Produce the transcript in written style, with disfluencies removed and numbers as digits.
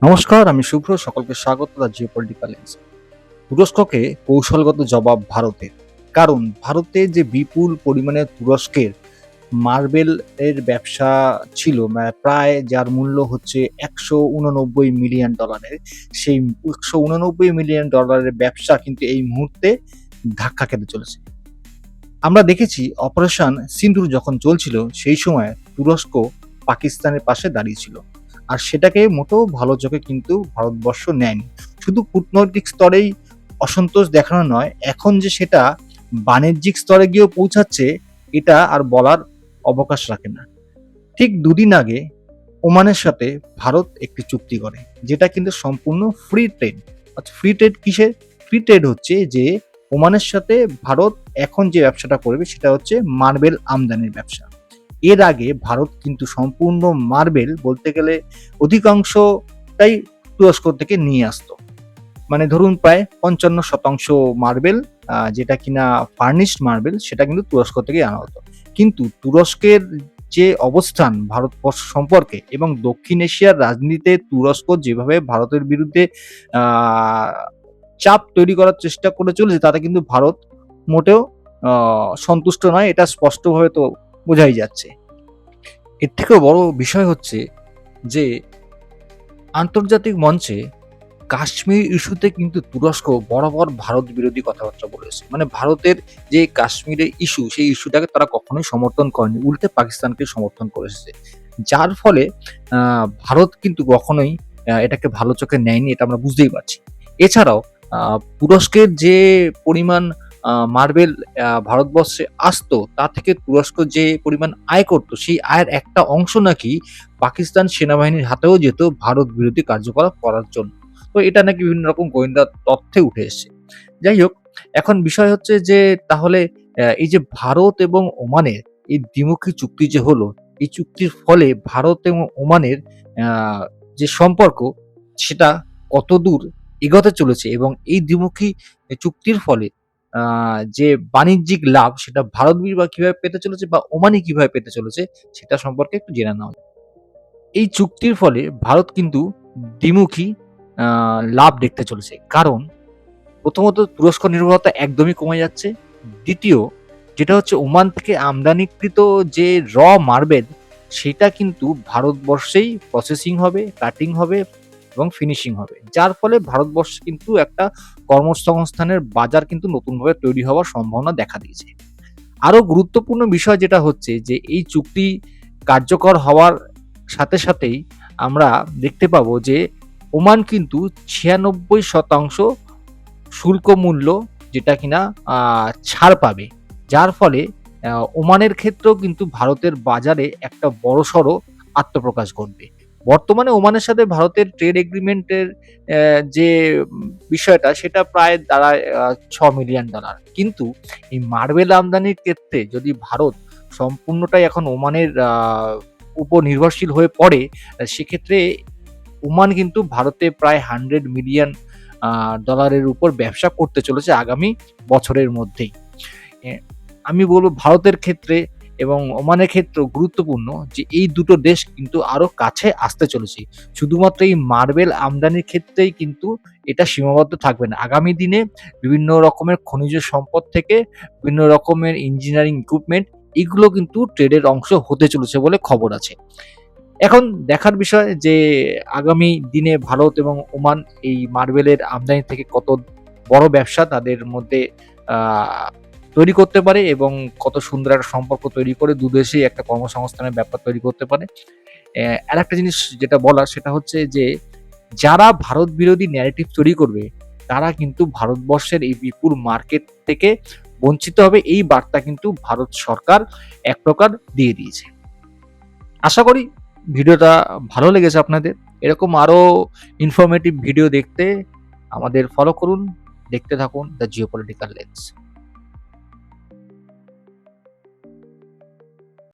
নমস্কার, আমি শুভ্র। সকলকে স্বাগত দ্য জিওপলিটিক্যাল লেন্স। তুরস্ককে কৌশলগত জবাব ভারতের। কারণ ভারতে যে বিপুল পরিমাণে তুরস্কের মার্বেল এর ব্যবসা ছিল, প্রায় যার মূল্য হচ্ছে $189 মিলিয়ন। সেই $189 মিলিয়ন ব্যবসা কিন্তু এই মুহূর্তে ধাক্কা খেতে চলেছে। আমরা দেখেছি অপারেশন সিন্দুর যখন চলছিল সেই সময় তুরস্ক পাকিস্তানের পাশে দাঁড়িয়েছিল। আর সেটাকে মোটেও ভালো চোখে কিন্তু ভারতবর্ষ নেয়নি। শুধু কূটনৈতিক স্তরেই অসন্তোষ দেখানো নয়, এখন যে সেটা বাণিজ্যিক স্তরে গিয়েও পৌঁছাচ্ছে এটা আর বলার অবকাশ রাখে না। ঠিক দুদিন আগে ওমানের সাথে ভারত একটি চুক্তি করে, যেটা কিন্তু সম্পূর্ণ ফ্রি ট্রেড। আচ্ছা, ফ্রি ট্রেড কিসের? ফ্রি ট্রেড হচ্ছে যে ওমানের সাথে ভারত এখন যে ব্যবসাটা করবে সেটা হচ্ছে মার্বেল আমদানির ব্যবসা। এর আগে ভারত কিন্তু সম্পূর্ণ মার্বেল বলতে গেলে অধিকাংশটাই তুরস্ক থেকে নিয়ে আসতো। মানে ধরুন প্রায় ৫৫% মার্বেল, যেটা কিনা ফার্নিশড মার্বেল, সেটা কিন্তু তুরস্ক থেকেই আনা হতো। কিন্তু তুরস্কের যে অবস্থান ভারতবর্ষ সম্পর্কে এবং দক্ষিণ এশিয়ার রাজনীতিতে তুরস্ক যেভাবে ভারতের বিরুদ্ধে আহ, চাপ তৈরি করার চেষ্টা করে চলেছে, তাতে কিন্তু ভারত মোটেও সন্তুষ্ট নয়। এটা স্পষ্টভাবে তো বোঝাই যাচ্ছে। এর থেকেও বড় বিষয় হচ্ছে যে আন্তর্জাতিক মঞ্চে কাশ্মীর ইস্যুতে কিন্তু তুরস্ক বরাবর ভারত বিরোধী কথাবার্তা বলেছে। মানে ভারতের যে কাশ্মীরের ইস্যু, সেই ইস্যুটাকে তারা কখনোই সমর্থন করেনি, উল্টে পাকিস্তানকে সমর্থন করে এসেছে। যার ফলে ভারত কিন্তু কখনোই এটাকে ভালো চোখে নেয়নি, এটা আমরা বুঝতেই পারছি। এছাড়াও তুরস্কের যে পরিমাণ মার্বেল ভারতবর্ষে আসতো, তা থেকে তুরস্ক যে পরিমাণ আয় করতো, সেই আয়ের একটা অংশ নাকি পাকিস্তান সেনাবাহিনীর হাতেও যেত ভারত বিরোধী কার্যকলাপ করার জন্য। তো এটা নাকি বিভিন্ন রকম গোয়েন্দা তথ্যে উঠে এসছে। যাই হোক, এখন বিষয় হচ্ছে যে তাহলে এই যে ভারত এবং ওমানের এই দ্বিমুখী চুক্তি যে হলো, এই চুক্তির ফলে ভারত এবং ওমানের আ যে সম্পর্ক সেটা কতদূর এগোতে চলেছে এবং এই দ্বিমুখী চুক্তির ফলে আ যে বাণিজ্যিক লাভ সেটা ভারত বা কিভাবে পেতে চলেছে বা ওমানি কিভাবে পেতে চলেছে সেটা সম্পর্কে একটু জেনে নেওয়া যাক। এই চুক্তির ফলে ভারত কিন্তু দ্বিমুখী আ লাভ দেখতে চলেছে। কারণ প্রথমত তুরস্ক নির্ভরতা একদমই কমে যাচ্ছে। দ্বিতীয় যেটা হচ্ছে ওমান থেকে আমদানিকৃত যে মার্বেল, সেটা কিন্তু ভারতবর্ষেই প্রসেসিং হবে, কাটিং হবে এবং ফিনিশিং হবে। যার ফলে ভারতবর্ষে কিন্তু একটা কর্মসংস্থানের বাজার কিন্তু নতুনভাবে তৈরি হওয়ার সম্ভাবনা দেখা দিয়েছে। আরো গুরুত্বপূর্ণ বিষয় যেটা হচ্ছে যে এই চুক্তি কার্যকর হওয়ার সাথে সাথেই আমরা দেখতে পাবো যে ওমান কিন্তু ৯৬% শুল্ক মূল্য যেটা কিনা ছাড় পাবে। যার ফলে ওমানের ক্ষেত্রেও কিন্তু ভারতের বাজারে একটা বড়সড় আত্মপ্রকাশ ঘটবে। বর্তমানে ওমানের সাথে ভারতের ট্রেড এগ্রিমেন্টের যে বিষয়টা সেটা প্রায় দাঁড়ায় $৬ মিলিয়ন। কিন্তু এই মার্বেল আমদানির ক্ষেত্রে যদি ভারত সম্পূর্ণটাই এখন ওমানের উপর নির্ভরশীল হয়ে পড়ে, সেক্ষেত্রে ওমান কিন্তু ভারতে প্রায় $100 মিলিয়ন উপর ব্যবসা করতে চলেছে আগামী বছরের মধ্যেই। এ আমি বলব ভারতের ক্ষেত্রে এবং ওমানের ক্ষেত্রেও গুরুত্বপূর্ণ যে এই দুটো দেশ কিন্তু আরো কাছে আসতে চলেছে। শুধুমাত্র এই মার্বেল আমদানির ক্ষেত্রেই কিন্তু এটা সীমাবদ্ধ থাকবে না। আগামী দিনে বিভিন্ন রকমের খনিজ সম্পদ থেকে বিভিন্ন রকমের ইঞ্জিনিয়ারিং ইকুইপমেন্ট, এগুলো কিন্তু ট্রেডের অংশ হতে চলেছে বলে খবর আছে। এখন দেখার বিষয় যে আগামী দিনে ভারত এবং ওমান এই মার্বেলের আমদানি থেকে কত বড় ব্যবসা তাদের মধ্যে আ তৈরি করতে পারে এবং কত সুন্দর একটা সম্পর্ক তৈরি করে দুদেশেই একটা কর্মসংস্থানের ব্যাপার তৈরি করতে পারে। আরেকটা জিনিস যেটা বলার সেটা হচ্ছে যে যারা ভারত বিরোধী ন্যারেটিভ তৈরি করবে, তারা কিন্তু ভারতবর্ষের এই বিপুল মার্কেট থেকে বঞ্চিত হবে। এই বার্তা কিন্তু ভারত সরকার এক প্রকার দিয়ে দিয়েছে। আশা করি ভিডিওটা ভালো লেগেছে আপনাদের। এরকম আরো ইনফরমেটিভ ভিডিও দেখতে আমাদের ফলো করুন। দেখতে থাকুন দ্য জিওপলিটিক্যাল লেন্স।